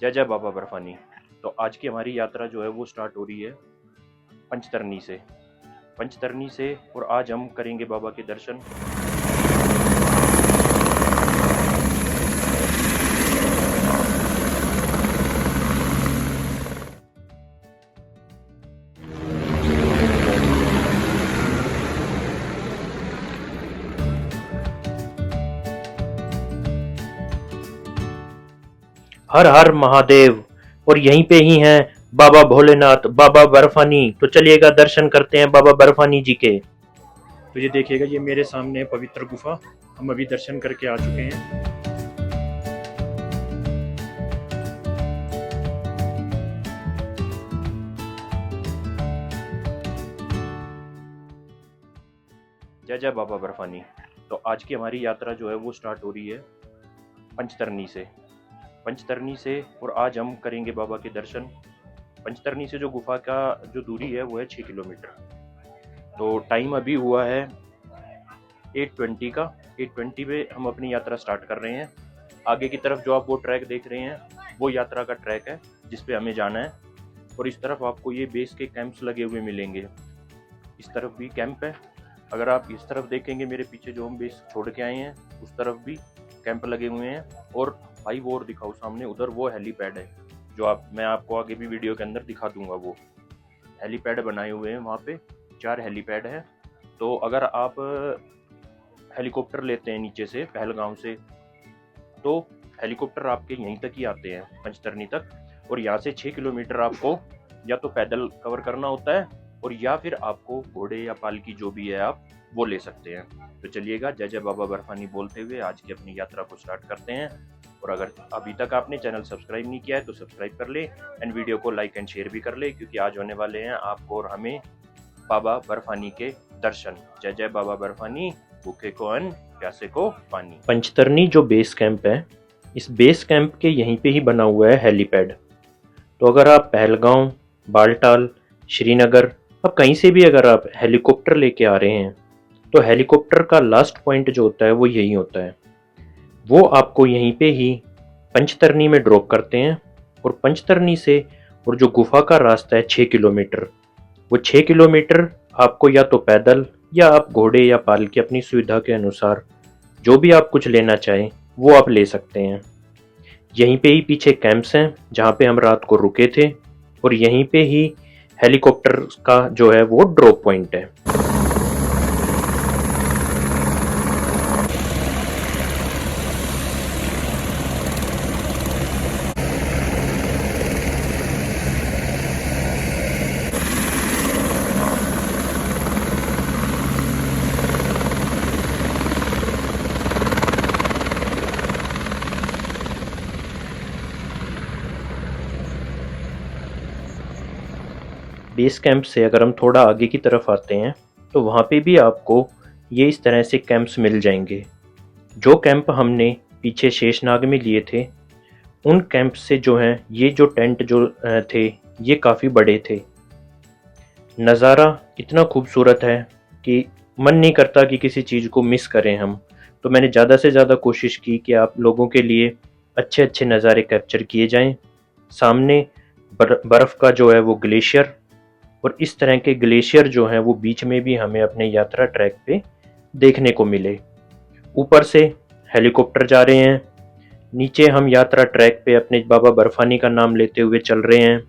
जय जय बाबा बर्फानी। तो आज की हमारी यात्रा जो है वो स्टार्ट हो रही है पंचतरनी से और आज हम करेंगे बाबा के दर्शन। हर हर महादेव। और यहीं पे ही हैं बाबा भोलेनाथ, बाबा बर्फानी। तो चलिएगा दर्शन करते हैं बाबा बर्फानी जी के। तो ये देखिएगा, ये मेरे सामने पवित्र गुफा, हम अभी दर्शन करके आ चुके हैं। जय जय बाबा बर्फानी। तो आज की हमारी यात्रा जो है वो स्टार्ट हो रही है पंचतरनी से और आज हम करेंगे बाबा के दर्शन। पंचतरनी से जो गुफा का जो दूरी है वो है 6 किलोमीटर। तो टाइम अभी हुआ है 8:20 का। 8:20 पे हम अपनी यात्रा स्टार्ट कर रहे हैं। आगे की तरफ जो आप वो ट्रैक देख रहे हैं वो यात्रा का ट्रैक है जिस पे हमें जाना है। और इस तरफ आपको ये बेस के कैंप्स लगे हुए मिलेंगे। इस तरफ भी कैंप है। अगर आप इस तरफ देखेंगे, मेरे पीछे जो हम बेस छोड़ के आए हैं उस तरफ भी कैंप लगे हुए हैं। और भाई वो और दिखाओ सामने, उधर वो हेलीपैड है जो मैं आपको आगे भी वीडियो के अंदर दिखा दूंगा। वो हेलीपैड बनाए हुए हैं, वहाँ पे 4 हेलीपैड है। तो अगर आप हेलीकॉप्टर लेते हैं नीचे से पहलगांव से, तो हेलीकॉप्टर आपके यहीं तक ही आते हैं पंचतरनी तक। और यहाँ से 6 किलोमीटर आपको या तो पैदल कवर करना होता है और या फिर आपको घोड़े या पालकी जो भी है आप वो ले सकते हैं। तो चलिएगा जय जय बाबा बर्फानी बोलते हुए आज की अपनी यात्रा को स्टार्ट करते हैं। और अगर अभी तक आपने चैनल सब्सक्राइब नहीं किया है तो सब्सक्राइब कर ले एंड वीडियो को लाइक एंड शेयर भी कर ले, क्योंकि आज होने वाले हैं आपको और हमें बाबा बर्फानी के दर्शन। जय जय बाबा बर्फानी, भूखे को अन्न, प्यासे को पानी। पंचतरनी जो बेस कैंप है, इस बेस कैंप के यहीं पे ही बना हुआ है हेलीपैड। तो अगर आप पहलगांव, बालटाल, श्रीनगर, अब कहीं से भी अगर आप हेलीकॉप्टर लेके आ रहे हैं तो हेलीकॉप्टर का लास्ट पॉइंट जो होता है वो यही होता है। वो आपको यहीं पे ही पंचतरनी में ड्रॉप करते हैं। और पंचतरनी से और जो गुफा का रास्ता है 6 किलोमीटर, वो 6 किलोमीटर आपको या तो पैदल या आप घोड़े या पालकी अपनी सुविधा के अनुसार जो भी आप कुछ लेना चाहें वो आप ले सकते हैं। यहीं पे ही पीछे कैंप्स हैं जहाँ पे हम रात को रुके थे। और यहीं पे ही हेलीकॉप्टर का जो है वो ड्रॉप पॉइंट है। बेस कैंप से अगर हम थोड़ा आगे की तरफ आते हैं तो वहाँ पे भी आपको ये इस तरह से कैंप्स मिल जाएंगे। जो कैंप हमने पीछे शेषनाग में लिए थे, उन कैंप से जो हैं ये जो टेंट जो थे ये काफ़ी बड़े थे। नज़ारा इतना खूबसूरत है कि मन नहीं करता कि किसी चीज़ को मिस करें हम। तो मैंने ज़्यादा से ज़्यादा कोशिश की कि आप लोगों के लिए अच्छे अच्छे नज़ारे कैप्चर किए जाएं। सामने बर्फ़ का जो है वो ग्लेशियर, और इस तरह के ग्लेशियर जो हैं वो बीच में भी हमें अपने यात्रा ट्रैक पे देखने को मिले। ऊपर से हेलीकॉप्टर जा रहे हैं, नीचे हम यात्रा ट्रैक पे अपने बाबा बर्फानी का नाम लेते हुए चल रहे हैं।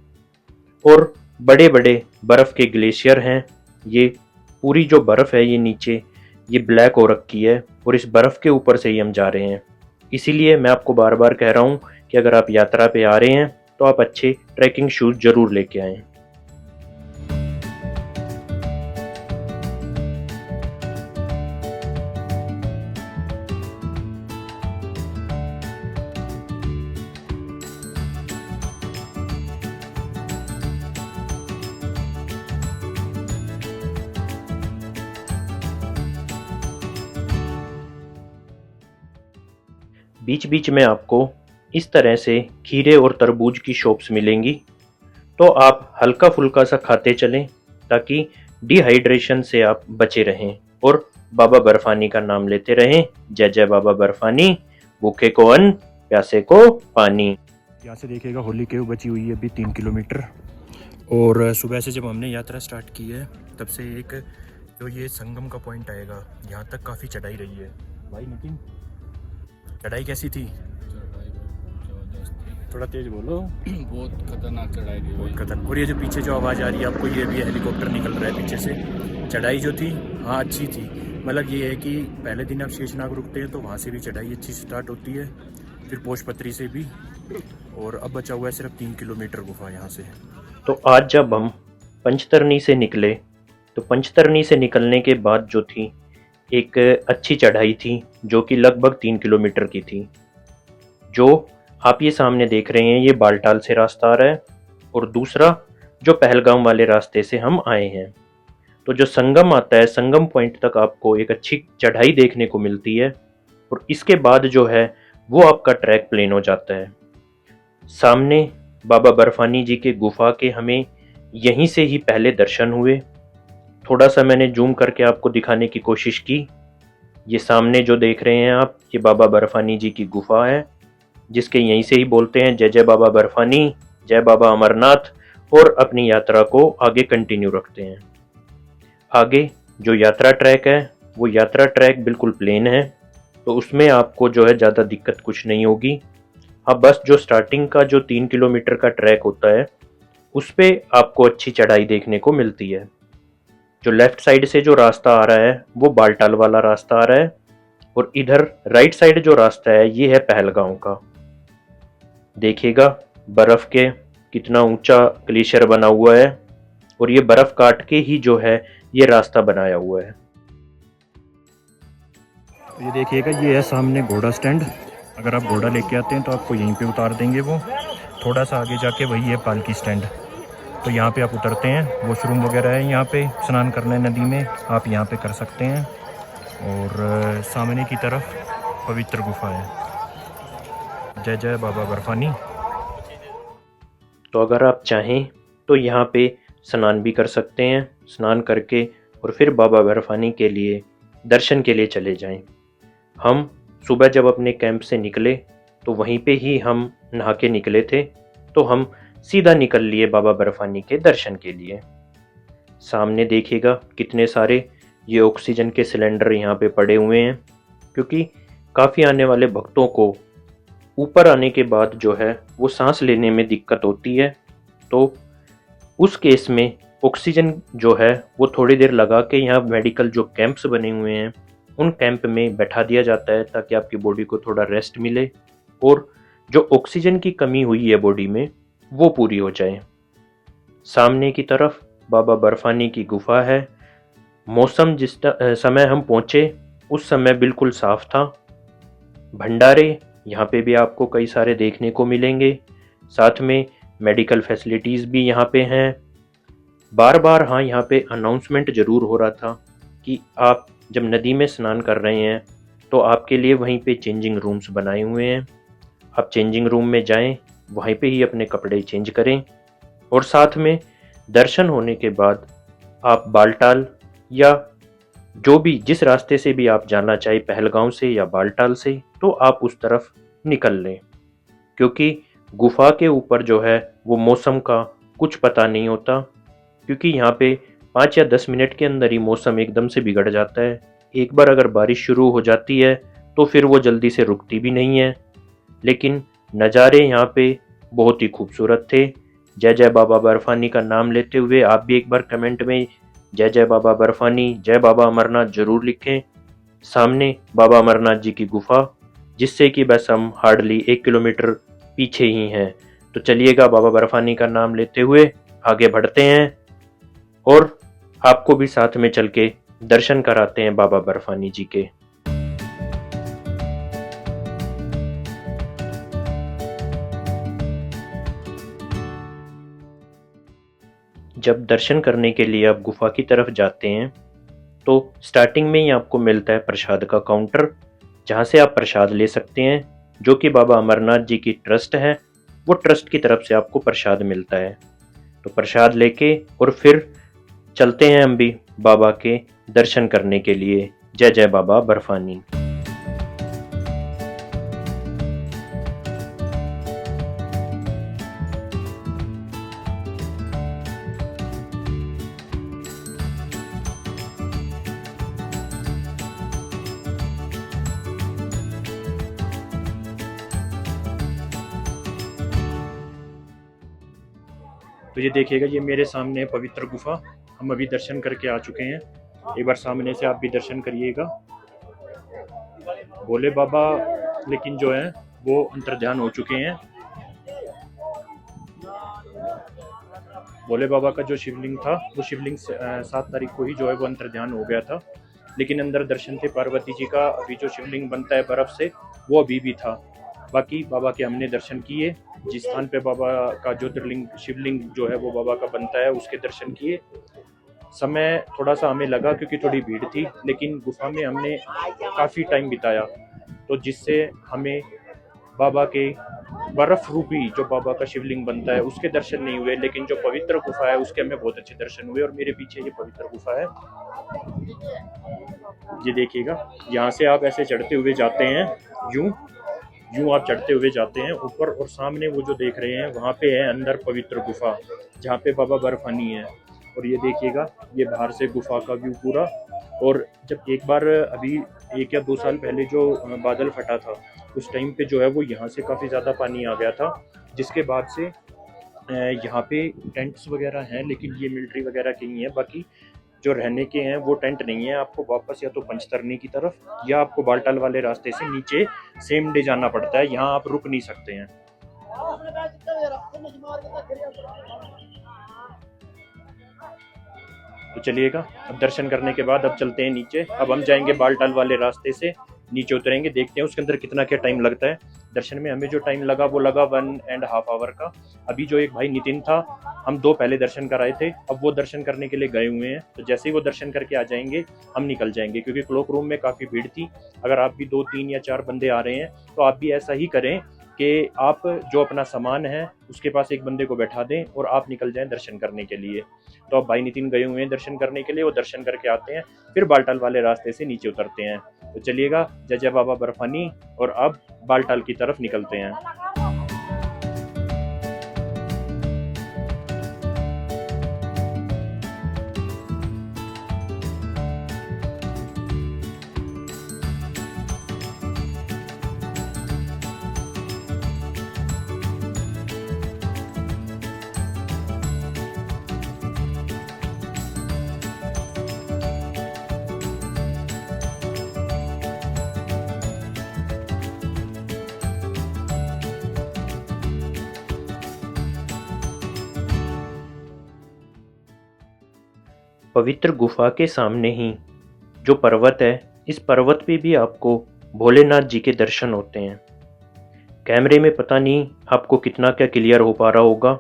और बड़े बड़े बर्फ़ के ग्लेशियर हैं। ये पूरी जो बर्फ़ है ये नीचे ये ब्लैक हो रखी है और इस बर्फ़ के ऊपर से ही हम जा रहे हैं। इसीलिए मैं आपको बार बार कह रहा हूँ कि अगर आप यात्रा पे आ रहे हैं तो आप अच्छे ट्रैकिंग शूज़ ज़रूर लेके आएँ। बीच बीच में आपको इस तरह से खीरे और तरबूज की शॉप्स मिलेंगी। तो आप हल्का फुल्का सा खाते चलें ताकि डिहाइड्रेशन से आप बचे रहें और बाबा बर्फानी का नाम लेते रहें। जय जय बाबा बर्फानी, भूखे को अन्न, प्यासे को पानी। यहाँ से देखिएगा होली केव बची हुई है अभी 3 किलोमीटर। और सुबह से जब हमने यात्रा स्टार्ट की है तब से एक जो ये संगम का पॉइंट आएगा यहाँ तक काफ़ी चढ़ाई रही है। भाई नितिन, चढ़ाई कैसी थी? थोड़ा तेज बोलो। बहुत खतरनाक चढ़ाई थी, बहुत खतरनाक। और ये जो पीछे जो आवाज़ आ रही है आपको, ये भी हेलीकॉप्टर निकल रहा है पीछे से। चढ़ाई जो थी हाँ अच्छी थी, मतलब ये है कि पहले दिन आप शेषनाग रुकते हैं तो वहाँ से भी चढ़ाई अच्छी स्टार्ट होती है, फिर पोशपत्री से भी, और अब बचा हुआ है सिर्फ 3 किलोमीटर गुफा यहाँ से। तो आज जब हम पंचतरनी से निकले तो पंचतरनी से निकलने के बाद जो थी एक अच्छी चढ़ाई थी जो कि लगभग 3 किलोमीटर की थी। जो आप ये सामने देख रहे हैं ये बालटाल से रास्ता आ रहा है, और दूसरा जो पहलगाम वाले रास्ते से हम आए हैं। तो जो संगम आता है, संगम पॉइंट तक आपको एक अच्छी चढ़ाई देखने को मिलती है, और इसके बाद जो है वो आपका ट्रैक प्लेन हो जाता है। सामने बाबा बर्फानी जी के गुफा के हमें यहीं से ही पहले दर्शन हुए। थोड़ा सा मैंने जूम करके आपको दिखाने की कोशिश की। ये सामने जो देख रहे हैं आप, ये बाबा बर्फानी जी की गुफा है, जिसके यहीं से ही बोलते हैं जय जय बाबा बर्फानी, जय बाबा अमरनाथ, और अपनी यात्रा को आगे कंटिन्यू रखते हैं। आगे जो यात्रा ट्रैक है वो यात्रा ट्रैक बिल्कुल प्लेन है, तो उसमें आपको जो है ज़्यादा दिक्कत कुछ नहीं होगी। हाँ, बस जो स्टार्टिंग का जो 3 किलोमीटर का ट्रैक होता है उस पे आपको अच्छी चढ़ाई देखने को मिलती है। जो लेफ्ट साइड से जो रास्ता आ रहा है वो बालटाल वाला रास्ता आ रहा है, और इधर राइट साइड जो रास्ता है ये है पहलगांव का। देखिएगा बर्फ के कितना ऊंचा ग्लेशियर बना हुआ है, और ये बर्फ काट के ही जो है ये रास्ता बनाया हुआ है। ये देखिएगा ये है सामने घोड़ा स्टैंड। अगर आप घोड़ा लेके आते हैं तो आपको यहीं पे उतार देंगे वो। थोड़ा सा आगे जाके वही है पालकी स्टैंड। तो यहाँ पे आप उतरते हैं, वॉशरूम वगैरह है यहाँ पे, स्नान करना है नदी में आप यहाँ पे कर सकते हैं। और सामने की तरफ पवित्र गुफा है। जय जय बाबा बर्फानी। तो अगर आप चाहें तो यहाँ पे स्नान भी कर सकते हैं। स्नान करके और फिर बाबा बर्फानी के लिए दर्शन के लिए चले जाएं। हम सुबह जब अपने कैंप से निकले तो वहीं पे ही हम नहा के निकले थे, तो हम सीधा निकल लिए बाबा बर्फानी के दर्शन के लिए। सामने देखिएगा कितने सारे ये ऑक्सीजन के सिलेंडर यहाँ पे पड़े हुए हैं, क्योंकि काफ़ी आने वाले भक्तों को ऊपर आने के बाद जो है वो सांस लेने में दिक्कत होती है। तो उस केस में ऑक्सीजन जो है वो थोड़ी देर लगा के यहाँ मेडिकल जो कैंप्स बने हुए हैं उन कैंप में बैठा दिया जाता है, ताकि आपकी बॉडी को थोड़ा रेस्ट मिले और जो ऑक्सीजन की कमी हुई है बॉडी में वो पूरी हो जाए। सामने की तरफ बाबा बर्फानी की गुफा है। मौसम जिस समय हम पहुँचे उस समय बिल्कुल साफ था। भंडारे यहाँ पे भी आपको कई सारे देखने को मिलेंगे, साथ में मेडिकल फैसिलिटीज़ भी यहाँ पे हैं। बार बार हाँ यहाँ पे अनाउंसमेंट ज़रूर हो रहा था कि आप जब नदी में स्नान कर रहे हैं तो आपके लिए वहीं पे चेंजिंग रूम्स बनाए हुए हैं। आप चेंजिंग रूम में जाएं, वहीं पे ही अपने कपड़े चेंज करें, और साथ में दर्शन होने के बाद आप बालटाल या जो भी जिस रास्ते से भी आप जाना चाहे, पहलगांव से या बालटाल से, तो आप उस तरफ निकल लें, क्योंकि गुफा के ऊपर जो है वो मौसम का कुछ पता नहीं होता, क्योंकि यहाँ पे 5 या 10 मिनट के अंदर ही मौसम एकदम से बिगड़ जाता है। एक बार अगर बारिश शुरू हो जाती है तो फिर वो जल्दी से रुकती भी नहीं है। लेकिन नज़ारे यहाँ पे बहुत ही खूबसूरत थे। जय जय बाबा बर्फानी का नाम लेते हुए आप भी एक बार कमेंट में जय जय बाबा बर्फानी, जय बाबा अमरनाथ जरूर लिखें। सामने बाबा अमरनाथ जी की गुफा, जिससे कि बस हम हार्डली 1 किलोमीटर पीछे ही हैं। तो चलिएगा बाबा बर्फानी का नाम लेते हुए आगे बढ़ते हैं और आपको भी साथ में चल के दर्शन कराते हैं बाबा बर्फानी जी के। जब दर्शन करने के लिए आप गुफा की तरफ जाते हैं तो स्टार्टिंग में ही आपको मिलता है प्रसाद का काउंटर, जहाँ से आप प्रसाद ले सकते हैं, जो कि बाबा अमरनाथ जी की ट्रस्ट है, वो ट्रस्ट की तरफ से आपको प्रसाद मिलता है। तो प्रसाद लेके और फिर चलते हैं हम भी बाबा के दर्शन करने के लिए। जय जय बाबा बर्फानी। तो ये देखिएगा, ये मेरे सामने पवित्र गुफा, हम अभी दर्शन करके आ चुके हैं। एक बार सामने से आप भी दर्शन करिएगा। भोले बाबा लेकिन जो है वो अंतर्ध्यान हो चुके हैं। भोले बाबा का जो शिवलिंग था वो शिवलिंग 7 तारीख को ही जो है वो अंतर्ध्यान हो गया था, लेकिन अंदर दर्शन थे पार्वती जी का। अभी जो शिवलिंग बनता है बर्फ से वो अभी भी था। बाकी बाबा के हमने दर्शन किए। जिस स्थान पे बाबा का ज्योतिर्लिंग शिवलिंग जो है वो बाबा का बनता है उसके दर्शन किए। समय थोड़ा सा हमें लगा क्योंकि थोड़ी भीड़ थी, लेकिन गुफा में हमने काफ़ी टाइम बिताया, तो जिससे हमें बाबा के बर्फ रूपी जो बाबा का शिवलिंग बनता है उसके दर्शन नहीं हुए, लेकिन जो पवित्र गुफा है उसके हमें बहुत अच्छे दर्शन हुए। और मेरे पीछे ये पवित्र गुफा है, ये देखिएगा। यहाँ से आप ऐसे चढ़ते हुए जाते हैं, यूं यूं आप चढ़ते हुए जाते हैं ऊपर, और सामने वो जो देख रहे हैं वहाँ पे है अंदर पवित्र गुफा जहाँ पे बाबा बर्फानी है। और ये देखिएगा, ये बाहर से गुफा का व्यू पूरा। और जब एक बार अभी 1 या 2 साल पहले जो बादल फटा था उस टाइम पे जो है वो यहाँ से काफ़ी ज़्यादा पानी आ गया था, जिसके बाद से यहाँ पे टेंट्स वगैरह हैं, लेकिन ये मिलिट्री वगैरह के ही हैं। बाकी जो रहने के हैं वो टेंट नहीं है। आपको वापस या तो पंचतरनी की तरफ या आपको बालटाल वाले रास्ते से नीचे सेम डे जाना पड़ता है, यहाँ आप रुक नहीं सकते हैं। तो चलिएगा, अब दर्शन करने के बाद अब चलते हैं नीचे। अब हम जाएंगे बालटाल वाले रास्ते से, नीचे उतरेंगे, देखते हैं उसके अंदर कितना क्या टाइम लगता है। दर्शन में हमें जो टाइम लगा वो लगा 1.5 आवर का। अभी जो एक भाई नितिन था, हम 2 पहले दर्शन कराए थे, अब वो दर्शन करने के लिए गए हुए हैं, तो जैसे ही वो दर्शन करके आ जाएंगे हम निकल जाएंगे, क्योंकि क्लॉक रूम में काफ़ी भीड़ थी। अगर आप भी 2, 3 या 4 बंदे आ रहे हैं तो आप भी ऐसा ही करें कि आप जो अपना सामान है उसके पास एक बंदे को बैठा दें और आप निकल जाएं दर्शन करने के लिए। तो अब भाई नितिन गए हुए हैं दर्शन करने के लिए, वो दर्शन करके आते हैं, फिर बालटाल वाले रास्ते से नीचे उतरते हैं। तो चलिएगा, जय जय बाबा बर्फानी, और अब बालटाल की तरफ निकलते हैं। पवित्र गुफा के सामने ही जो पर्वत है, इस पर्वत पे भी आपको भोलेनाथ जी के दर्शन होते हैं। कैमरे में पता नहीं आपको कितना क्या क्लियर हो पा रहा होगा,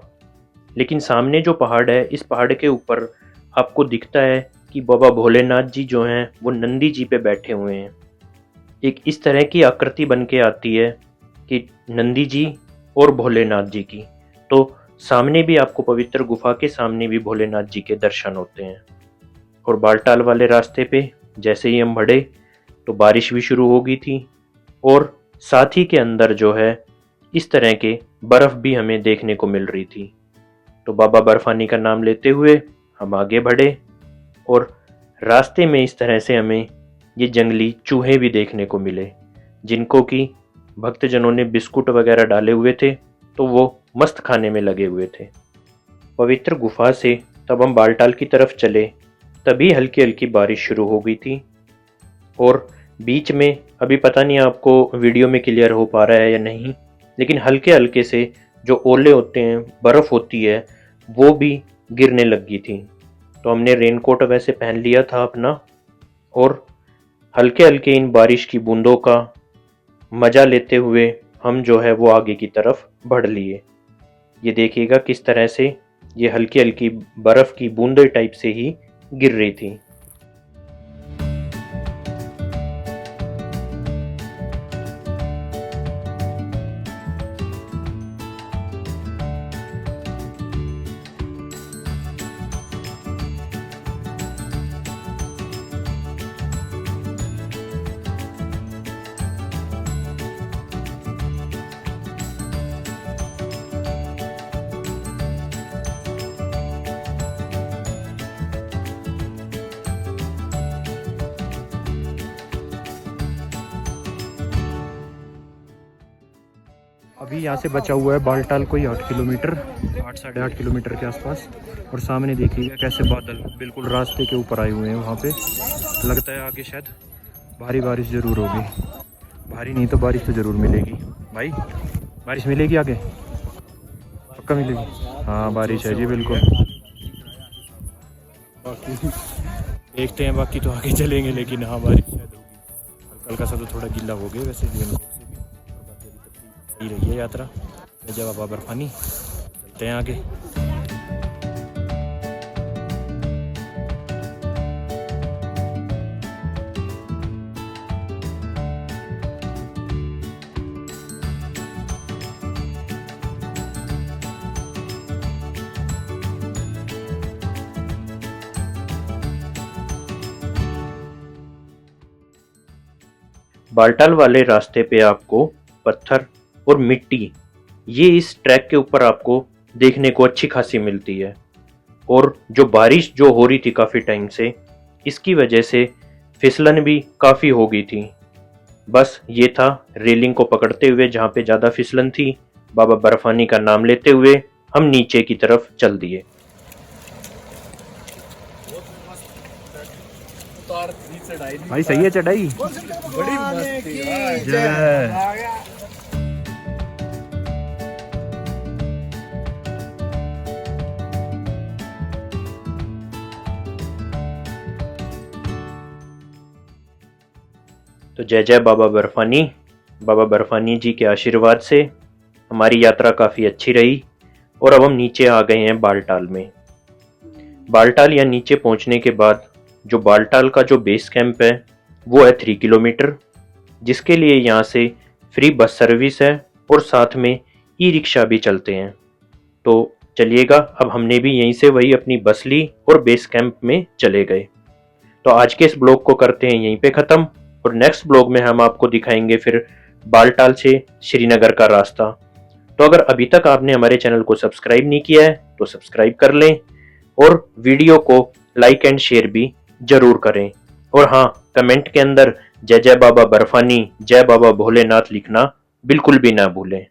लेकिन सामने जो पहाड़ है, इस पहाड़ के ऊपर आपको दिखता है कि बाबा भोलेनाथ जी जो हैं वो नंदी जी पे बैठे हुए हैं। एक इस तरह की आकृति बन के आती है कि नंदी जी और भोलेनाथ जी की। तो सामने भी आपको पवित्र गुफा के सामने भी भोलेनाथ जी के दर्शन होते हैं। और बालटाल वाले रास्ते पे जैसे ही हम बढ़े तो बारिश भी शुरू हो गई थी, और साथ ही के अंदर जो है इस तरह के बर्फ़ भी हमें देखने को मिल रही थी। तो बाबा बर्फानी का नाम लेते हुए हम आगे बढ़े, और रास्ते में इस तरह से हमें ये जंगली चूहे भी देखने को मिले, जिनको कि भक्तजनों ने बिस्कुट वगैरह डाले हुए थे, तो वो मस्त खाने में लगे हुए थे। पवित्र गुफा से तब हम बालटाल की तरफ चले, तभी हल्की हल्की बारिश शुरू हो गई थी। और बीच में अभी पता नहीं आपको वीडियो में क्लियर हो पा रहा है या नहीं, लेकिन हल्के हल्के से जो ओले होते हैं, बर्फ़ होती है, वो भी गिरने लगी थी। तो हमने रेनकोट वैसे पहन लिया था अपना, और हल्के हल्के इन बारिश की बूंदों का मज़ा लेते हुए हम जो है वो आगे की तरफ बढ़ लिए। ये देखिएगा किस तरह से ये हल्की हल्की बर्फ़ की बूंदे टाइप से ही गिर रही थी। अभी यहाँ से बचा हुआ है बालटाल कोई 8 किलोमीटर, 8 साढ़े 8 किलोमीटर के आसपास। और सामने देखिएगा कैसे बादल बिल्कुल रास्ते के ऊपर आए हुए हैं। वहाँ पे लगता है आगे शायद भारी बारिश ज़रूर होगी। भारी नहीं तो बारिश तो ज़रूर मिलेगी भाई। बारिश मिलेगी आगे, पक्का मिलेगी। हाँ बारिश है जी बिल्कुल। देखते हैं, बाकी तो आगे चलेंगे, लेकिन हाँ बारिश शायद होगी। हल्का सा तो थोड़ा गीला हो गया वैसे भी। सही रही है यात्रा। जय बाबा बर्फानी, चलते हैं आगे। बालटाल वाले रास्ते पे आपको पत्थर और मिट्टी, ये इस ट्रैक के ऊपर आपको देखने को अच्छी खासी मिलती है। और जो बारिश जो हो रही थी काफ़ी टाइम से, इसकी वजह से फिसलन भी काफ़ी हो गई थी। बस ये था, रेलिंग को पकड़ते हुए जहाँ पे ज़्यादा फिसलन थी, बाबा बर्फानी का नाम लेते हुए हम नीचे की तरफ चल दिए। भाई सही है चढ़ाई, बड़ी मस्त थी यार। जय। तो जय जय बाबा बर्फानी। बाबा बर्फानी जी के आशीर्वाद से हमारी यात्रा काफ़ी अच्छी रही। और अब हम नीचे आ गए हैं बालटाल में। बालटाल या नीचे पहुंचने के बाद जो बालटाल का जो बेस कैंप है वो है 3 किलोमीटर, जिसके लिए यहाँ से फ्री बस सर्विस है और साथ में ई रिक्शा भी चलते हैं। तो चलिएगा, अब हमने भी यहीं से वही अपनी बस ली और बेस कैंप में चले गए। तो आज के इस ब्लॉग को करते हैं यहीं पे ख़त्म, और नेक्स्ट ब्लॉग में हम आपको दिखाएंगे फिर बालटाल से श्रीनगर का रास्ता। तो अगर अभी तक आपने हमारे चैनल को सब्सक्राइब नहीं किया है तो सब्सक्राइब कर लें, और वीडियो को लाइक एंड शेयर भी जरूर करें। और हाँ, कमेंट के अंदर जय जय बाबा बर्फानी, जय बाबा भोलेनाथ लिखना बिल्कुल भी ना भूलें।